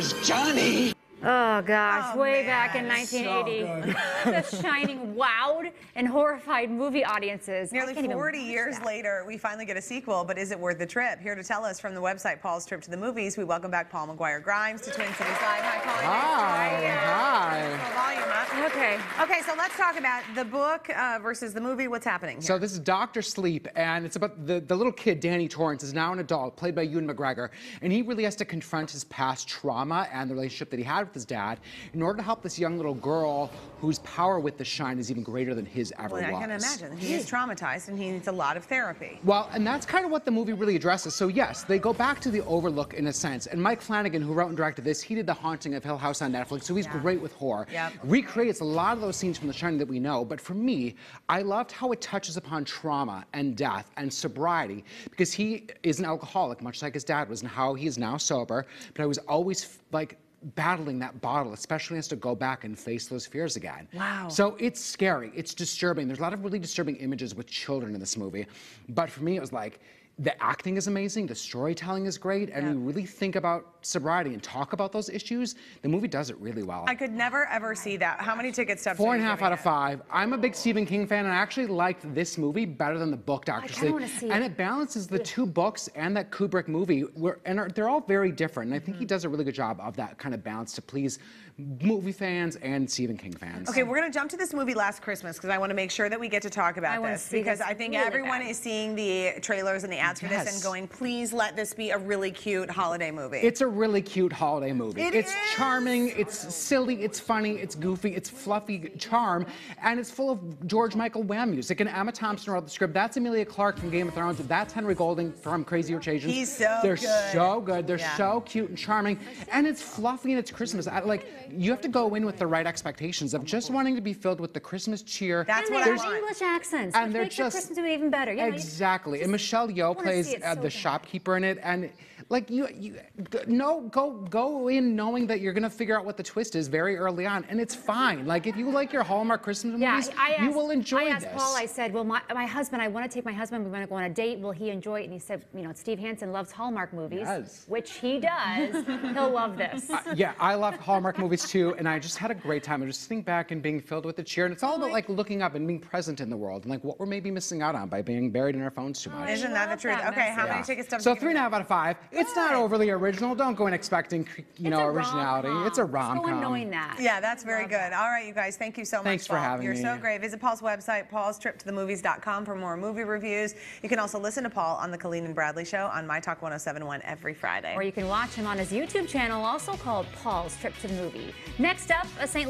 Where's Johnny? Oh gosh, way man, back in 1980. The Shining wowed and horrified movie audiences. Nearly 40 years later, we finally get a sequel, but is it worth the trip? Here to tell us from the website Paul's Trip to the Movies, we welcome back Paul McGuire Grimes to Twin Cities Live. Hi, Paul. Hi. Volume up. Okay, so let's talk about the book versus the movie. What's happening here? So this is Dr. Sleep, and it's about the little kid, Danny Torrance, is now an adult, played by Ewan McGregor, and he really has to confront his past trauma and the relationship that he had with his dad in order to help this young little girl whose power with the shine is even greater than his ever was. I can imagine. He is traumatized, and he needs a lot of therapy. Well, and that's kind of what the movie really addresses. So yes, they go back to the Overlook in a sense, and Mike Flanagan, who wrote and directed this, he did The Haunting of Hill House on Netflix, so he's great with horror. Recreates a lot of those scenes from The Shining that we know, but for me, I loved how it touches upon trauma and death and sobriety, because he is an alcoholic, much like his dad was, and how he is now sober, but I was always like battling that bottle, especially has to go back and face those fears again. Wow. So it's scary, it's disturbing. There's a lot of really disturbing images with children in this movie, but for me it was like, the acting is amazing, the storytelling is great, and we really think about sobriety and talk about those issues. The movie does it really well. I could never, ever see that. How many ticket stubs? 4.5 out of 5. I'm a big Stephen King fan, and I actually liked this movie better than the book, Dr. Sleep. And it balances the two books and that Kubrick movie, they're all very different, and I think he does a really good job of that kind of balance to please movie fans and Stephen King fans. Okay, we're going to jump to this movie Last Christmas, because I want to make sure that we get to talk about this, because I think everyone is seeing the trailers and the ads for this and going, please let this be a really cute holiday movie. It's a really cute holiday movie. It's charming, it's silly, it's funny, it's goofy, it's fluffy charm, and it's full of George Michael Wham music. And Emma Thompson wrote the script. That's Emilia Clarke from Game of Thrones. That's Henry Golding from Crazy Rich Asians. He's so They're good. so good. They're so cute and charming, and it's fluffy and it's Christmas. You have to go in with the right expectations of just wanting to be filled with the Christmas cheer. That's what I want. English accents, and they're makes just the Christmas movie even better. You know, exactly. And Michelle Yeoh plays the shopkeeper in it, and like go in knowing that you're gonna figure out what the twist is very early on, and it's fine. Like if you like your Hallmark Christmas movies, you will enjoy this. I asked Paul, I said, well, my husband, I want to take my husband, we want to go on a date, will he enjoy it? And he said, you know, Steve Hansen loves Hallmark movies, which he does. He'll love this. Yeah, I love Hallmark movies too, and I just had a great time. I just sitting back and being filled with the cheer, and it's all about like looking up and being present in the world, and like what we're maybe missing out on by being buried in our phones too much. Isn't that the truth? Okay, how many ticket stubs? So 3.5 out of 5. It's not overly original. Don't go in expecting, originality. It's a rom-com. So knowing that. Yeah, that's very good. All right, you guys, thank you so much. Thanks for having me. You're so great. Visit Paul's website, paulstriptothemovies.com, for more movie reviews. You can also listen to Paul on the Colleen and Bradley Show on My Talk 107.1 every Friday. Or you can watch him on his YouTube channel, also called Paul's Trip to the Movie. Next up, a St. Louis